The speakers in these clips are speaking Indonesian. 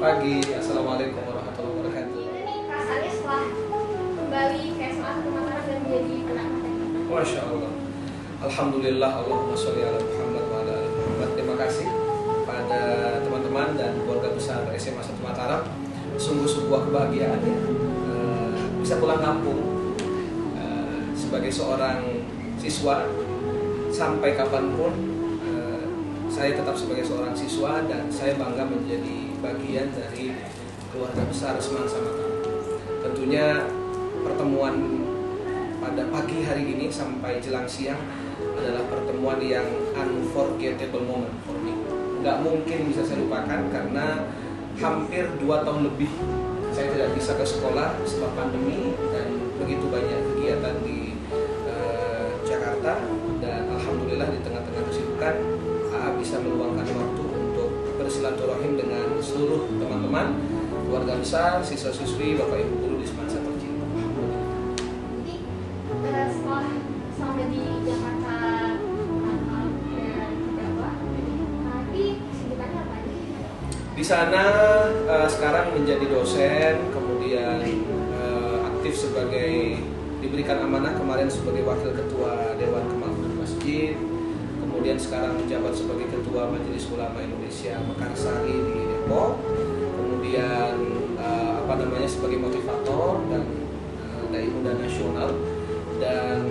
pagi. Assalamualaikum warahmatullahi wabarakatuh. Ini nih rasanya setelah kembali ke SMA Satu Mataram dan menjadi anak matematika. Masya Allah. Alhamdulillah, Allahumma sholli ala Muhammad wa ala ali Muhammad. Terima kasih pada teman-teman dan keluarga besar SMA Satu Mataram. Sungguh sebuah kebahagiaan ya, bisa pulang kampung sebagai seorang siswa sampai kapanpun. Saya tetap sebagai seorang siswa dan saya bangga menjadi bagian dari keluarga besar Semansa Mataram. Tentunya pertemuan pada pagi hari ini sampai jelang siang adalah pertemuan yang unforgettable moment for me. Nggak mungkin bisa saya lupakan karena hampir 2 tahun lebih saya tidak bisa ke sekolah sebab pandemi dan begitu banyak kegiatan di Jakarta, dan alhamdulillah di tengah-tengah kesibukan bisa meluangkan waktu untuk bersilaturahim dengan seluruh teman-teman, keluarga besar, siswa-siswi, bapak ibu guru di Semansa tercinta. Jadi setelah sampai di Jakarta dan Jawa, tapi kesibukannya apa aja? Di sana sekarang menjadi dosen, kemudian aktif sebagai diberikan amanah kemarin sebagai wakil ketua Dewan Kemakmuran Masjid. Kemudian sekarang menjabat sebagai Ketua Majelis Ulama Indonesia Mekarsari di Depok. Kemudian sebagai motivator dan dai muda nasional, dan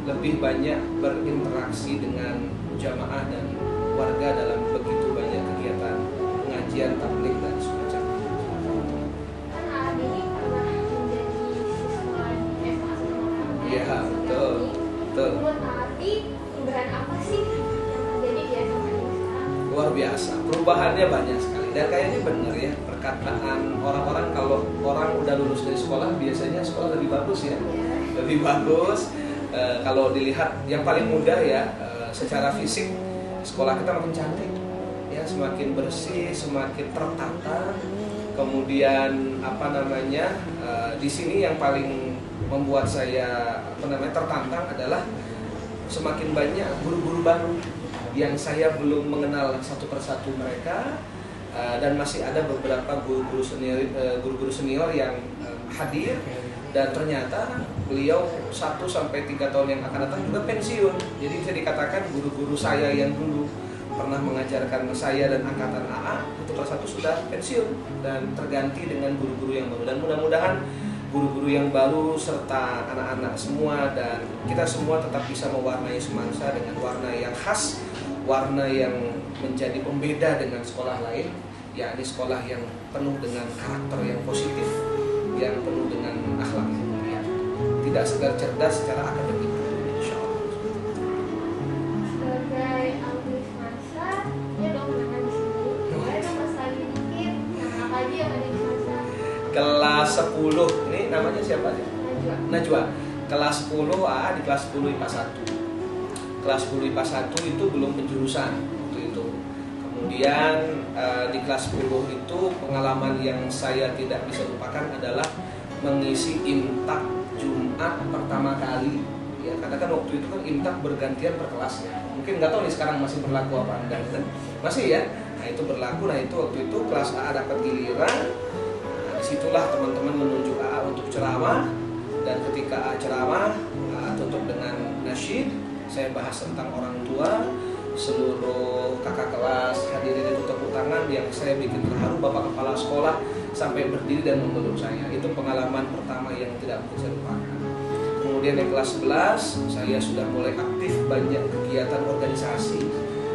lebih banyak berinteraksi dengan jamaah dan warga dalam begitu banyak kegiatan pengajian, tabligh dan semacamnya. Kan Adi ini pernah menjadi siswa di SMA Satu Mataram. Iya, betul. Menurut Adi, perubahan apa sih yang terjadi di SMA ini sekarang? Luar biasa, perubahannya banyak sekali. Dan kayaknya benar ya perkataan orang-orang, kalau orang udah lulus dari sekolah biasanya sekolah lebih bagus ya, lebih bagus. Kalau dilihat yang paling mudah ya, secara fisik sekolah kita makin cantik, ya semakin bersih, semakin tertata. Kemudian di sini yang paling membuat saya tertantang adalah semakin banyak guru-guru baru yang saya belum mengenal satu persatu mereka, dan masih ada beberapa guru-guru senior yang hadir, dan ternyata beliau 1 sampai 3 tahun yang akan datang juga pensiun. Jadi bisa dikatakan guru-guru saya yang dulu pernah mengajarkan saya dan angkatan AA itu persatu sudah pensiun dan terganti dengan guru-guru yang baru, dan mudah-mudahan guru-guru yang baru serta anak-anak semua dan kita semua tetap bisa mewarnai Semansa dengan warna yang khas, warna yang menjadi pembeda dengan sekolah lain, yakni sekolah yang penuh dengan karakter yang positif, yang penuh dengan akhlak yang mulia, tidak sekedar cerdas secara akademik. Insyaallah. Sebagai alumni Semansa, ya dong kenangan di sini. Boleh dong Mas lagi dikit, nah apa aja yang ada di Semansa? Kelas 10, ini namanya siapa sih? Najwa. Kelas 10 di kelas 10 IPA 1. Kelas 10 IPA 1 itu belum penjurusan waktu itu. Kemudian di kelas 10 itu pengalaman yang saya tidak bisa lupakan adalah mengisi imtak Jumat pertama kali. Ya, karena kan waktu itu kan imtak bergantian per kelas ya. Mungkin nggak tahu nih sekarang masih berlaku apa enggak. Masih ya. Nah itu berlaku. Nah itu waktu itu kelas A dapat giliran. Disitulah teman-teman menunjuk AA untuk ceramah, dan ketika AA ceramah, AA tutup dengan nasyid. Saya bahas tentang orang tua, seluruh kakak kelas hadirin itu tepuk tangan, yang saya bikin terharu, bapak kepala sekolah sampai berdiri dan memeluk saya. Itu pengalaman pertama yang tidak mungkin saya lupakan. Kemudian yang kelas 11 saya sudah mulai aktif banyak kegiatan organisasi.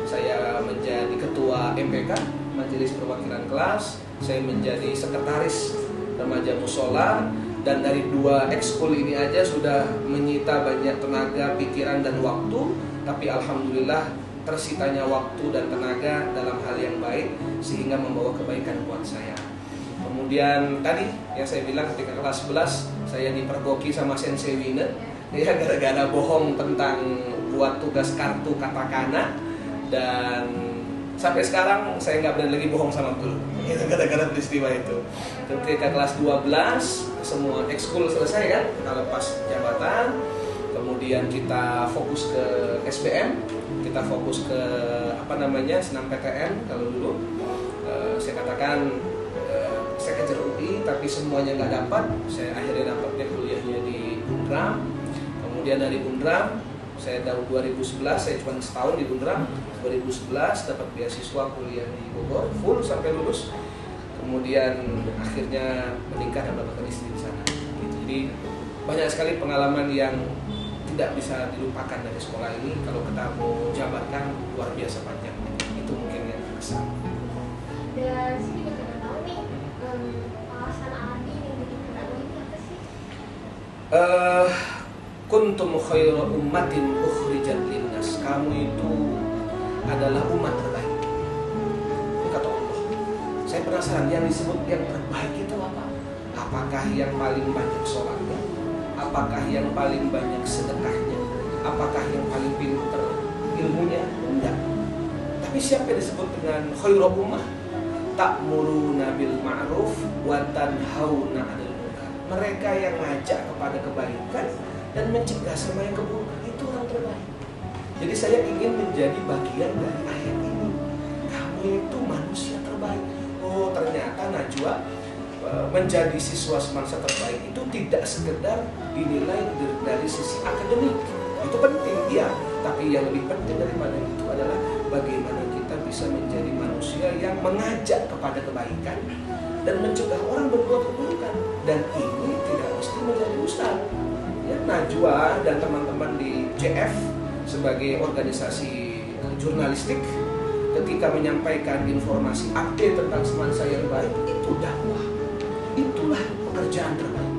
Saya menjadi ketua MPK, Majelis Perwakilan Kelas. Saya menjadi sekretaris remaja musola, dan dari 2 ekskul ini aja sudah menyita banyak tenaga, pikiran dan waktu. Tapi alhamdulillah tersitanya waktu dan tenaga dalam hal yang baik sehingga membawa kebaikan buat saya. Kemudian tadi yang saya bilang ketika kelas 11 saya dipergoki sama Sensei Wina ya, gara-gara bohong tentang buat tugas kartu katakana, dan sampai sekarang saya nggak berani lagi bohong sama guru gara-gara peristiwa itu. Ketika kelas 12 semua ekskul selesai kan, kita lepas jabatan, kemudian kita fokus ke SBM, kita fokus ke senam PTN kalau dulu. Saya katakan saya kejar UI tapi semuanya nggak dapat. Saya akhirnya dapatnya kuliahnya di Unram. Kemudian dari Unram saya tahun 2011, saya cuma setahun di Unram. 2011 dapat beasiswa kuliah di Bogor full sampai lulus. Kemudian akhirnya menikah dan mendapatkan istri di sana. Gitu. Jadi banyak sekali pengalaman yang tidak bisa dilupakan dari sekolah ini. Kalau kita mau jabarkan luar biasa panjang. Itu mungkin yang terkesan. Dan sini juga nggak tahu nih alasan Adi yang bikin kenapa ini apa sih? Kuntum khairu ummatin ukhrijat linnas. Kamu itu adalah umat terbaik. Ini kata Allah. Saya penasaran yang disebut yang terbaik itu apa? Apakah yang paling banyak sholatnya? Apakah yang paling banyak sedekahnya? Apakah yang paling pintar ilmunya? Enggak. Tapi siapa yang disebut dengan khairu ummah? Ta'muruna bil ma'ruf wa tanhauna 'anil munkar. Mereka yang ngajak kepada kebaikan dan mencegah sama yang keburukan, itu orang terbaik. Jadi saya ingin menjadi bagian dari ayat ini. Kamu itu manusia terbaik. Oh, ternyata Najwa menjadi siswa semangsa terbaik itu tidak sekedar dinilai dari sisi akademik. Itu penting, iya. Tapi yang lebih penting daripada itu adalah bagaimana kita bisa menjadi manusia yang mengajak kepada kebaikan dan mencegah orang berbuat keburukan. Dan ini tidak mesti menjadi ustaz. Ya, Najwa dan teman-teman di JF sebagai organisasi jurnalistik ketika menyampaikan informasi update tentang semangsa yang baik, itu dakwah. Itulah pekerjaan terbaik.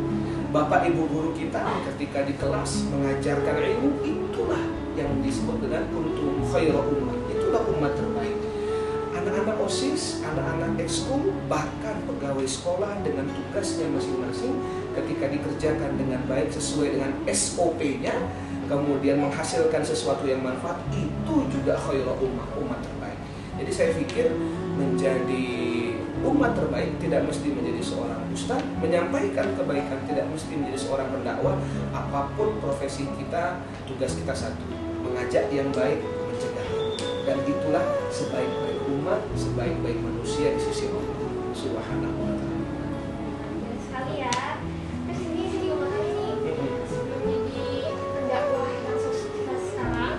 Bapak ibu guru kita ketika di kelas mengajarkan ilmu, itulah yang disebut dengan kuntum khairu ummah. Itulah umat terbaik. Anak-anak OSIS, anak-anak ekskul, bahkan pegawai sekolah dengan tugasnya masing-masing ketika dikerjakan dengan baik sesuai dengan SOP-nya, kemudian menghasilkan sesuatu yang manfaat, itu juga khairu ummah, umat terbaik. Jadi saya pikir menjadi umat terbaik tidak mesti menjadi seorang ustaz, menyampaikan kebaikan tidak mesti menjadi seorang pendakwah. Apapun profesi kita, tugas kita satu, mengajak yang baik, mencegah. Dan itulah sebaik-baik umat, sebaik-baik manusia di sisi Allah Subhanahu wa ta'ala. Ya sekali ya. Terus ini sih juga makanya nih sebelum jadi pendakwah yang sukses sekarang,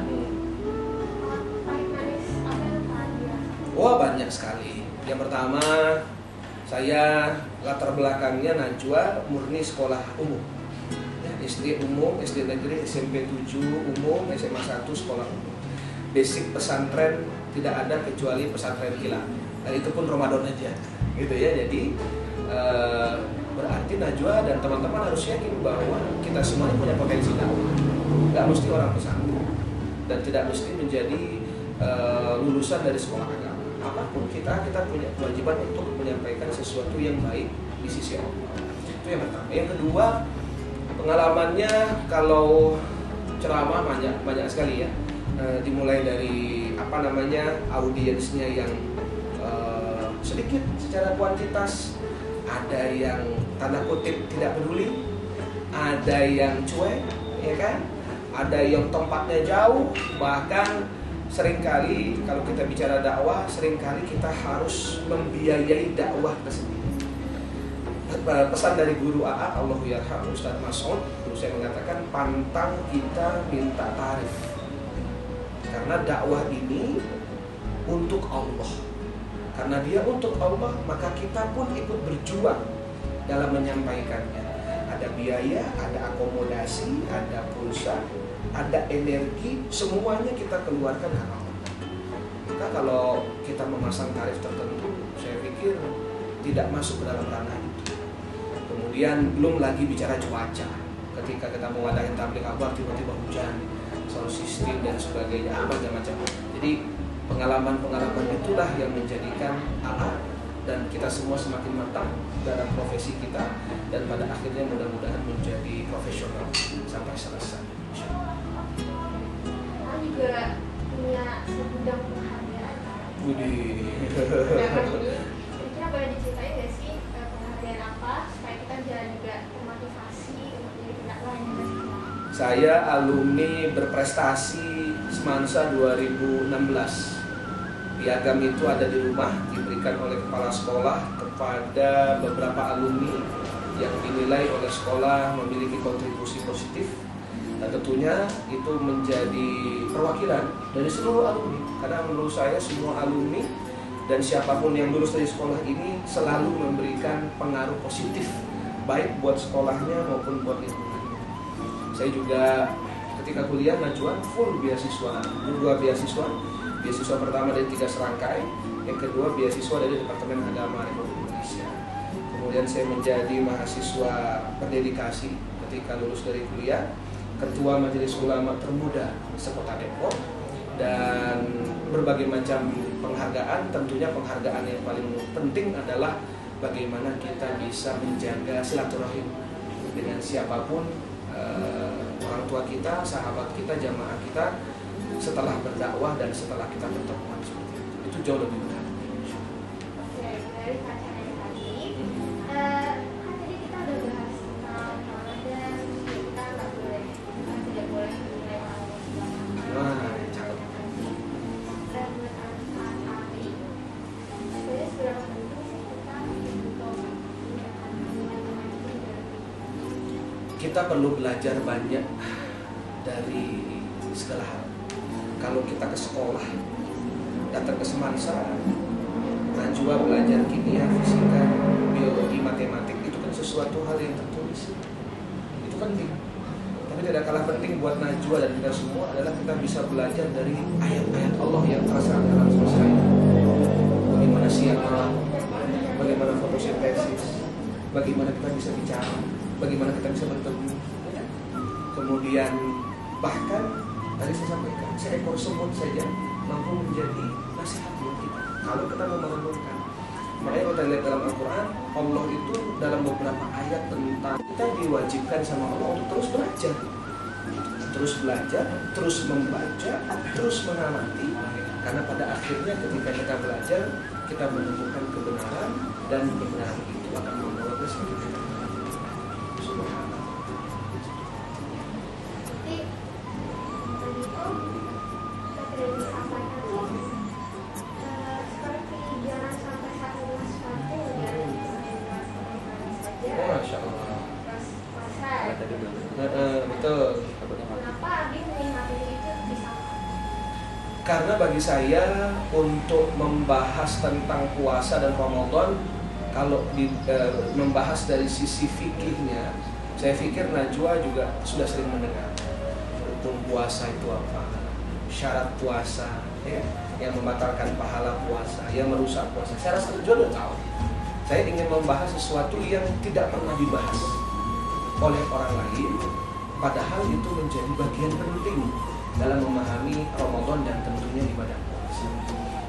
pahit manis apa yang tadi ya? Wah, banyak sekali. Yang pertama, saya latar belakangnya Najwa murni sekolah umum. Ya, SD umum, SD negeri, SMP 7 umum, SMA 1 sekolah umum. Basic pesantren tidak ada kecuali pesantren kilat. Dan itu pun Ramadan aja. Gitu ya. Jadi berarti Najwa dan teman-teman harus yakin bahwa kita semuanya punya potensi dakwah. Tidak mesti orang pesantren dan tidak mesti menjadi lulusan dari sekolah agama. Apapun kita punya kewajiban untuk menyampaikan sesuatu yang baik di sisi Allah. Itu yang pertama. Yang kedua, pengalamannya kalau ceramah banyak sekali ya. Dimulai dari audiensnya yang sedikit secara kuantitas, ada yang tanda kutip tidak peduli, ada yang cuek, ya kan? Ada yang tempatnya jauh, bahkan seringkali kalau kita bicara dakwah, seringkali kita harus membiayai dakwah tersendiri. Pesan dari guru AA, Allahu yarham, Ustaz Mas'ud, guru saya mengatakan, pantang kita minta tarif. Karena dakwah ini untuk Allah. Karena dia untuk Allah, maka kita pun ikut berjuang dalam menyampaikannya. Ada biaya, ada akomodasi, ada pulsa, ada energi, semuanya kita keluarkan hak Allah. Maka kalau kita memasang tarif tertentu, saya pikir tidak masuk ke dalam ranah itu. Kemudian belum lagi bicara cuaca. Ketika kita mau ngadain tabligh akbar, tiba-tiba hujan, soal sistem dan sebagainya, macam-macam. Jadi pengalaman-pengalaman itulah yang menjadikan AA dan kita semua semakin matang dalam profesi kita, dan pada akhirnya mudah-mudahan menjadi profesional sampai selesai. Juga punya segudang penghargaan. Widih. Penghargaan ini, kira-kira boleh diceritain nggak sih penghargaan apa supaya kita juga termotivasi untuk jadi pendakwah yang lebih baik? Saya alumni berprestasi Semansa 2016. Piagam itu ada di rumah, diberikan oleh kepala sekolah kepada beberapa alumni yang dinilai oleh sekolah memiliki kontribusi positif. Dan tentunya itu menjadi perwakilan dari seluruh alumni. Karena menurut saya semua alumni dan siapapun yang lulus dari sekolah ini selalu memberikan pengaruh positif, baik buat sekolahnya maupun buat lingkungan. Saya juga ketika kuliah Najwa full beasiswa, 2 beasiswa. Beasiswa pertama dari 3 serangkai, yang kedua beasiswa dari Departemen Agama Republik Indonesia. Kemudian saya menjadi mahasiswa berdedikasi ketika lulus dari kuliah, ketua Majelis Ulama termuda sekota Depok, dan berbagai macam penghargaan. Tentunya penghargaan yang paling penting adalah bagaimana kita bisa menjaga silaturahim dengan siapapun, orang tua kita, sahabat kita, jamaah kita, setelah berdakwah dan setelah kita bertemuan seperti itu jauh lebih benar. Oke, dari pacaran tadi, kan tadi kita udah bahas tentang Ramadan, kita tidak boleh menilai orang Wah, cakep. dan buat anak-anak hari, sebenarnya seberapa penting sih kita untuk Kita perlu belajar banyak dari segala hal. Kalau kita ke sekolah, datang ke Semansa, Najwa belajar kimia, fisika, biologi, matematik, itu kan sesuatu hal yang tertulis. Itu penting. Tapi tidak kalah penting buat Najwa dan kita semua adalah kita bisa belajar dari ayat-ayat Allah yang terasa dalam semesta ini. Bagaimana siang malam, bagaimana fotosintesis, bagaimana kita bisa bicara, bagaimana kita bisa bertemu. Kemudian bahkan tadi saya sampaikan, seekor semut saja mampu menjadi nasihat buat kita kalau kita mau merenungkan. Makanya kalau kita lihat dalam Al-Quran, Allah itu dalam beberapa ayat tentang kita diwajibkan sama Allah untuk terus belajar, terus membaca, terus mengamati. Karena pada akhirnya ketika kita belajar, kita menemukan kebenaran, dan kebenaran itu akan membawa ke suatu kebenaran. Subhanallah. Masya Allah. Betul. Kenapa Abi memilih materi itu bisa? Karena bagi saya untuk membahas tentang puasa dan Ramadan, kalau membahas dari sisi fikihnya, saya pikir Najwa juga sudah sering mendengar rukun puasa itu apa, syarat puasa, ya, yang membatalkan pahala puasa, yang merusak puasa. Saya rasa Najwa sudah tahu. Saya ingin membahas sesuatu yang tidak pernah dibahas oleh orang lain, padahal itu menjadi bagian penting dalam memahami Ramadan dan tentunya ibadah puasa.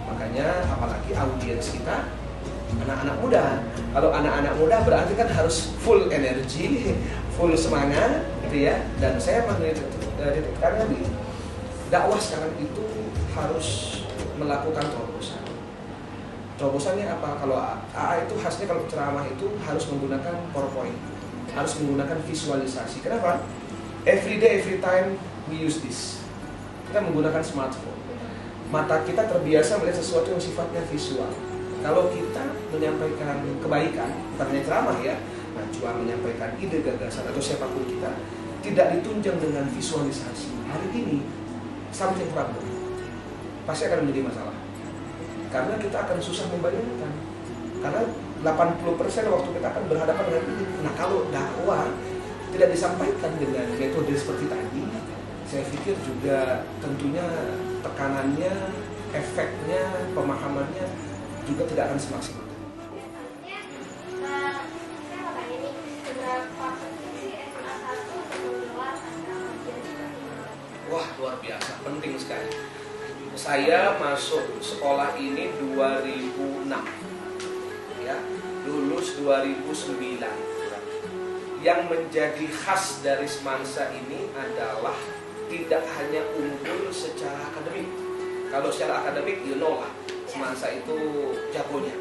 Makanya apalagi audiens kita anak-anak muda. Kalau anak-anak muda berarti kan harus full energi, full semangat, gitu ya. Dan saya menitipkan lagi, dakwah sekarang itu harus melakukan terobosan. Terobosannya apa? Kalau AA itu khasnya kalau ceramah itu harus menggunakan PowerPoint, harus menggunakan visualisasi. Kenapa? Every day, every time we use this. Kita menggunakan smartphone. Mata kita terbiasa melihat sesuatu yang sifatnya visual. Kalau kita menyampaikan kebaikan, bukan hanya ceramah ya, Najwa menyampaikan ide gagasan atau siapapun kita, tidak ditunjang dengan visualisasi. Hari ini something problem pasti akan menjadi masalah. Karena kita akan susah membayangkan. Karena 80% waktu kita akan berhadapan dengan ini. Nah, kalau dakwah tidak disampaikan dengan metode seperti tadi, saya pikir juga tentunya tekanannya, efeknya, pemahamannya juga tidak akan semaksimal. Maksudnya, saya mau tanya nih, seberapa penting sih SMA 1 untuk menggelar acara kajian seperti ini? Wah, luar biasa, penting sekali. Saya masuk sekolah ini 2006, ya, lulus 2009. Yang menjadi khas dari Semansa ini adalah tidak hanya unggul secara akademik. Kalau secara akademik, you know lah, Semansa itu jagonya.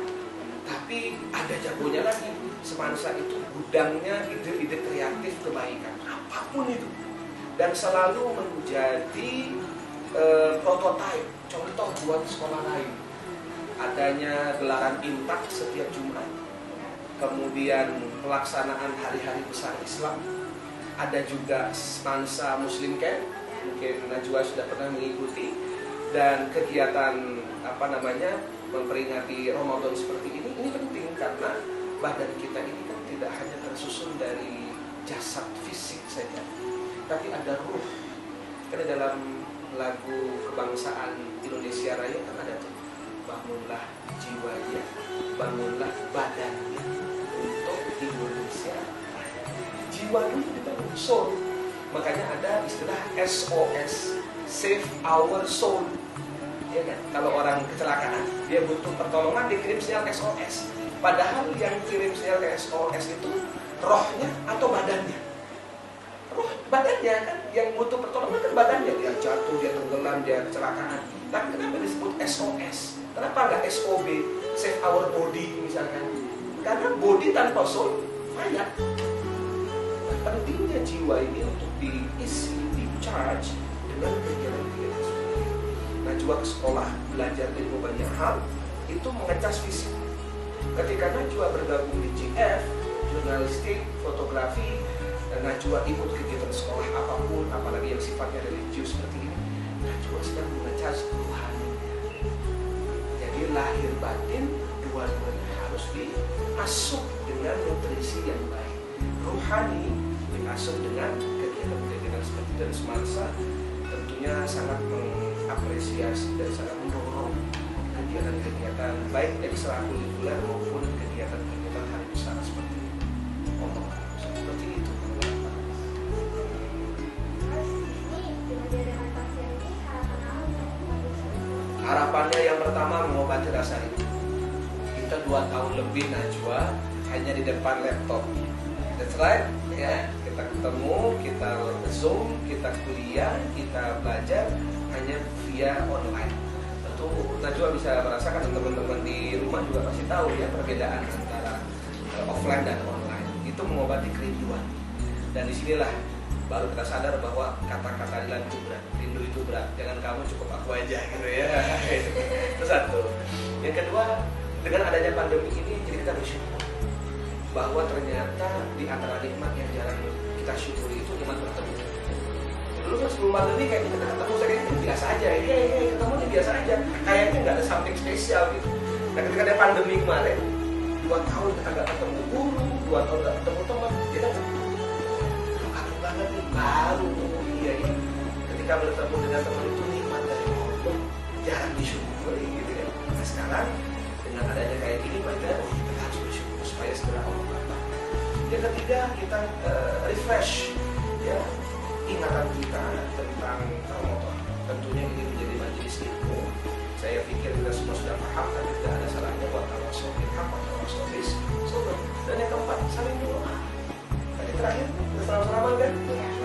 Tapi ada jagonya lagi. Semansa itu gudangnya ide-ide kreatif kebaikan, apapun itu. Dan selalu menjadi prototipe, contoh buat sekolah lain. adanya gelaran imtak setiap Jumat, kemudian pelaksanaan hari-hari besar Islam, ada juga Stansa Muslim Camp, mungkin Najwa sudah pernah mengikuti, dan kegiatan memperingati Ramadan seperti ini penting karena badan kita ini kan tidak hanya tersusun dari jasad fisik saja, tapi ada ruh. Karena dalam lagu kebangsaan Indonesia Raya kan ada tuh, bangunlah jiwanya, bangunlah badannya untuk Indonesia. Jiwa dulu dibangun, soul. Makanya ada istilah SOS, Save Our Soul. Ya kan? Kalau orang kecelakaan, dia butuh pertolongan, dikirim sinyal SOS. Padahal yang kirim sinyal SOS itu rohnya atau badannya? Roh, badannya kan, yang butuh pertolongan kan badannya. Dia jatuh, dia tenggelam, dia kecelakaan. Tapi kenapa disebut SOS? Kenapa nggak SOB, Save Our Body misalkan? Karena body tanpa soul, mayat. Pentingnya jiwa ini untuk diisi, di-charge dengan kegiatan-kegiatan seperti ini. Najwa ke sekolah, belajar ilmu banyak hal, itu mengecas fisik. Ketika Najwa bergabung di GF, jurnalistik, fotografi, dan Najwa ikut kegiatan sekolah apapun, apalagi yang sifatnya religius seperti ini, Najwa sedang mengecas rohaninya. Jadi lahir batin, dua-duanya harus diasuh dengan nutrisi yang baik. Rohani diasuh dengan kegiatan-kegiatan seperti dari Semansa, tentunya sangat mengapresiasi dan sangat mendorong kegiatan-kegiatan baik dari ekstrakurikuler maupun kegiatan-kegiatan hari besar seperti omongan seperti itu. Harapannya yang pertama mengobati rasa rindu. Kita 2 tahun lebih Najwa hanya di depan laptop. That's right, ya. Kita ketemu, kita Zoom, kita kuliah, kita belajar hanya via online. Tentu Najwa bisa merasakan, teman-teman di rumah juga pasti tahu ya perbedaan antara offline dan online. Itu mengobati kerinduan. Dan disinilah baru kita sadar bahwa kata-kata Dilan itu berat, rindu itu berat. Jangan kamu, cukup aku aja gitu ya. Itu satu. Yang kedua, dengan adanya pandemi ini jadi kita bersyukur bahwa ternyata di antara nikmat yang jarang kita syukuri itu nikmat bertemu. Dulu kan sebelum pandemi kayaknya kita ketemu saya itu biasa aja, ketemu ini biasa aja, kayaknya nggak ada something spesial gitu. Nah ketika ada pandemi kemarin, 2 tahun kita nggak ketemu guru, 2 tahun nggak ketemu teman, kita kangen banget nih, baru iya ini. Ketika bertemu dengan teman itu nikmat dari Allah, jarang disyukuri gitu kan. Nah sekarang dengan adanya kayak gini, kita harus bersyukur supaya segera Allah datang. Yang ketiga, kita refresh ya ingatan kita tentang Ramadan. Tentunya ini menjadi majelis ilmu. Saya pikir kita semua sudah paham, tapi tidak ada salahnya buat tawassul bil haq, tawassul bis sabr. Dan yang keempat, saling doa. Tadi terakhir, bersalaman kan?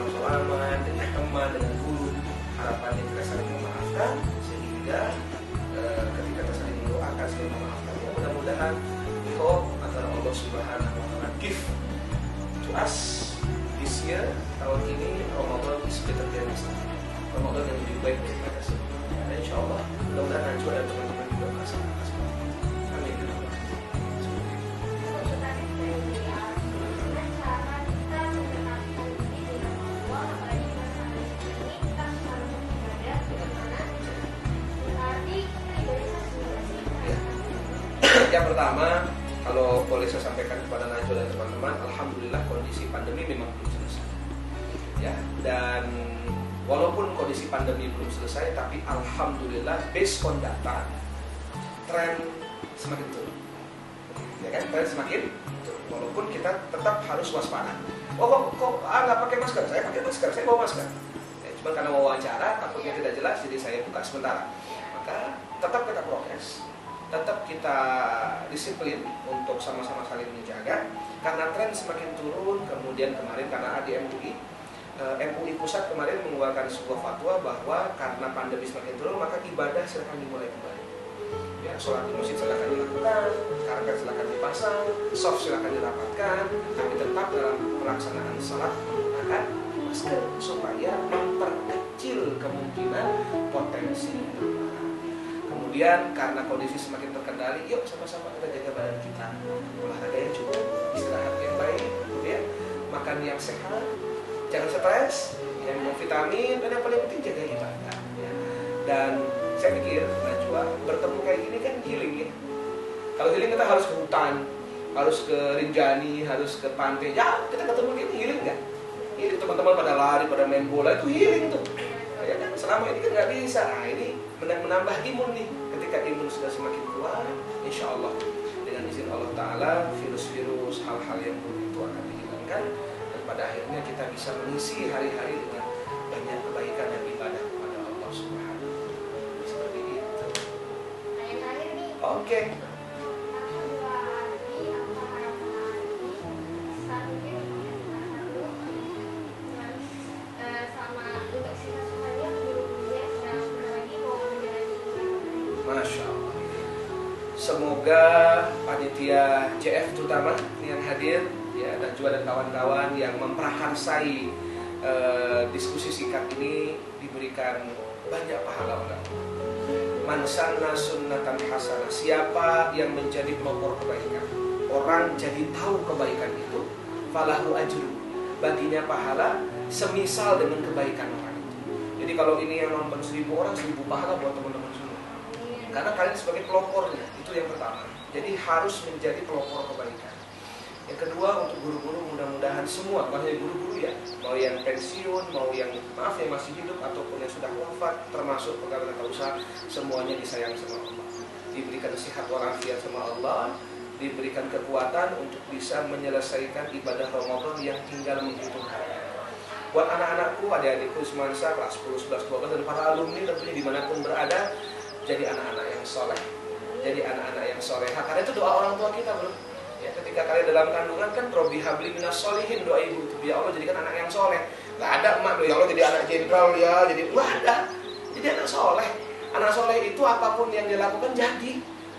Bersalaman dengan teman, dengan guru. Harapannya kita saling memaafkan sehingga ketika kita saling mendoakan, saling memaafkan, ya mudah-mudahan we hope agar Allah Subhanahu wa Ta'ala give to us this year, tahun ini Ramadan is better than last time. Ramadan yang lebih baik daripada sebelumnya. Dan insya Allah mudah-mudahan Najwa dan teman-teman juga merasakan seperti itu. Amin. Yang pertama, kalau boleh saya sampaikan kepada Najwa dan teman-teman, alhamdulillah kondisi pandemi memang belum selesai. Ya, dan walaupun kondisi pandemi belum selesai, tapi alhamdulillah based on data, tren semakin turun. Ya kan, tren semakin turun. Walaupun kita tetap harus waspada. Oh kok nggak pakai masker? Saya pakai masker, saya bawa masker. Ya, cuma karena wawancara takutnya tidak jelas, jadi saya buka sementara. Maka tetap kita prokes, tetap kita disiplin untuk sama-sama saling menjaga. Karena tren semakin turun, kemudian kemarin karena di MUI Pusat kemarin mengeluarkan sebuah fatwa bahwa karena pandemi semakin turun, maka ibadah silakan dimulai kembali. Ya, sholat di masjid silakan dilakukan, karpet silakan dipasang, soft silakan dirapatkan, tapi tetap dalam pelaksanaan sholat menggunakan masker supaya memperkecil kemungkinan potensi penularan. Kemudian karena kondisi semakin terkendali, yuk sama-sama kita jaga badan kita, olahraga yang cukup, istirahat yang baik, gitu ya, makan yang sehat, jangan stres, yang minum vitamin, dan yang paling penting jaga ibadah. Ya. Dan saya pikir Najwa bertemu kayak gini kan healing ya. Kalau healing kita harus ke hutan, harus ke Rinjani, harus ke pantai. Ya kita ketemu gini healing nggak? Ini teman-teman pada lari, pada main bola itu healing tuh. Ya kan selama ini kan nggak bisa. Nah ini menambah imun nih. Ketika imun sudah semakin kuat, insya Allah dengan izin Allah Taala virus-virus hal-hal yang buruk itu akan dihilangkan dan pada akhirnya kita bisa mengisi hari-hari dengan banyak kebaikan dan ibadah kepada Allah Subhanahu wa Ta'ala. Seperti itu. Nah yang terakhir nih. Oke. Masya Allah. Semoga panitia JF terutama yang hadir ya dan juga dan kawan-kawan yang memprakarsai diskusi singkat ini diberikan banyak pahala oleh Allah. Man sanna sunnatan hasanah, siapa yang menjadi pelopor kebaikan, orang jadi tahu kebaikan itu, falahu ajru, baginya pahala semisal dengan kebaikan orang itu. Jadi kalau ini yang nonton 1000 orang, 1000 pahala buat teman-teman semua. Karena kalian sebagai pelopornya, itu yang pertama. Jadi harus menjadi pelopor kebaikan. Yang kedua, untuk guru-guru mudah-mudahan semua, bukan hanya guru-guru ya, mau yang pensiun, mau yang maaf yang masih hidup ataupun yang sudah wafat, termasuk pegawai tata usaha, semuanya disayang sama Allah. Diberikan sehat walafiat sama Allah, diberikan kekuatan untuk bisa menyelesaikan ibadah Ramadan yang tinggal menghitung hari. Buat anak-anakku, adik-adikku semansa kelas 10, 11, 12 dan para alumni tentunya dimanapun berada, jadi anak-anak yang soleh, jadi anak-anak yang soleha. Karena itu doa orang tua kita bro. Ya, ketika kalian dalam kandungan kan Robi habli minas solihin, doa ibu itu ya Allah jadikan anak yang soleh. Gak ada emak ya Allah jadi anak jenderal ya, jadi wah ada. Jadi anak soleh. Anak soleh itu apapun yang dilakukan jadi.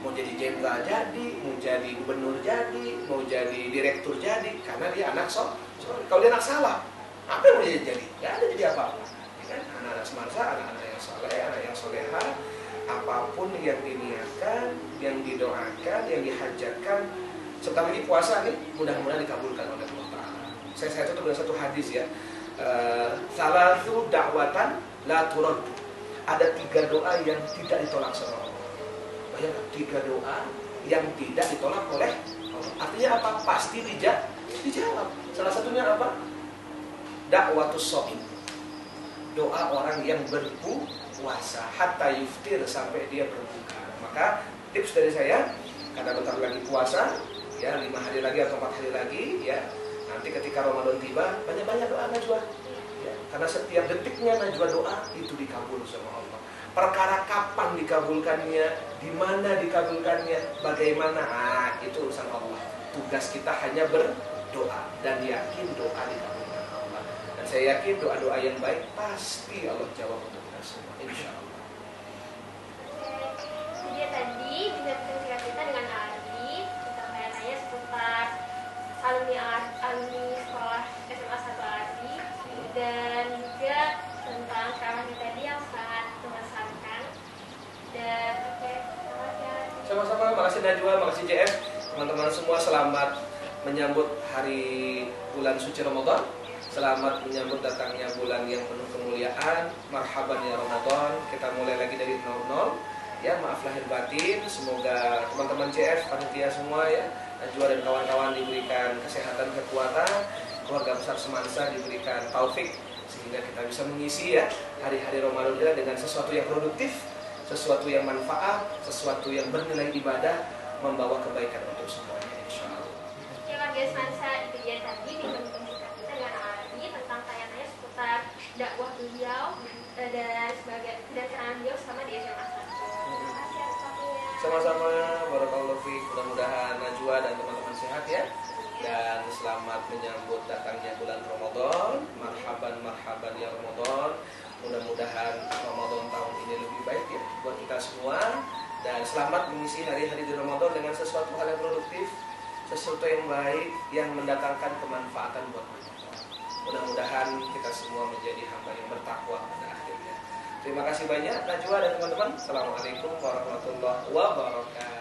Mau jadi jenderal jadi, mau jadi gubernur jadi, mau jadi direktur jadi, karena dia anak soleh. Kalau dia anak salah, apa yang mau jadi? Gak ada jadi apa-apa. Ya kan? Anak-anak semansa, anak-anak yang soleh, anak yang soleha. Apapun yang diniatkan, yang didoakan, yang dihajatkan, sebentar lagi puasa nih, mudah-mudahan dikabulkan oleh Allah Ta'ala. Saya tutup dengan satu hadis ya. Salatu da'watan la turad. Ada 3 doa yang tidak ditolak sama Allah. Bayangkan 3 doa yang tidak ditolak oleh Allah. Artinya apa? Pasti dijawab. Salah satunya apa? Da'watus shaim. Doa orang yang berpuasa hatta yuftir, sampai dia berbuka. Maka tips dari saya, karena bentar lagi puasa ya, 5 hari lagi atau 4 hari lagi ya, nanti ketika Ramadan tiba banyak-banyak doa Najwa ya, karena setiap detiknya Najwa doa itu dikabul sama Allah. Perkara kapan dikabulkannya, di mana dikabulkannya, bagaimana, itu urusan Allah. Tugas kita hanya berdoa dan yakin doa dikabulkan Allah. Dan saya yakin doa-doa yang baik pasti Allah jawab untuk kita semua, insya Allah. Dia tadi juga cerita kita dengan Ali tentang tanya seputar alumni sekolah SMA 1 Ali, dan juga tentang ceramahnya tadi yang sangat mengesankan. Dan sama-sama, makasih Najwa, makasih JF. Teman-teman semua selamat menyambut hari bulan suci Ramadan. Selamat menyambut datangnya bulan yang penuh kemuliaan. Marhaban ya Ramadan. Kita mulai lagi dari 00. Ya, maaf lahir batin. Semoga teman-teman CF, panitia semua ya, Najwa dan kawan-kawan diberikan kesehatan, kekuatan, keluarga besar semansa diberikan taufik sehingga kita bisa mengisi ya hari-hari Ramadan kita dengan sesuatu yang produktif, sesuatu yang manfaat, sesuatu yang bernilai ibadah, membawa kebaikan untuk semuanya insyaallah. Ya warga semansa, itu dia tadi bincang-bincang kita dengan Ali tentang tanya-tanya seputar dakwah beliau dan ceramah beliau sama di SMA 1. Sama-sama, barakallahu fiik. Mudah-mudahan Najwa dan teman-teman sehat ya. Dan selamat menyambut datangnya bulan Ramadan. Marhaban ya Ramadan. Mudah-mudahan Ramadan tahun ini lebih baik ya buat kita semua. Dan selamat mengisi hari-hari di Ramadan dengan sesuatu hal yang produktif, sesuatu yang baik, yang mendatangkan kemanfaatan buat kita. Mudah-mudahan kita semua menjadi hamba yang bertakwa pada akhirnya. Terima kasih banyak Najwa dan teman-teman. Assalamualaikum warahmatullahi wabarakatuh.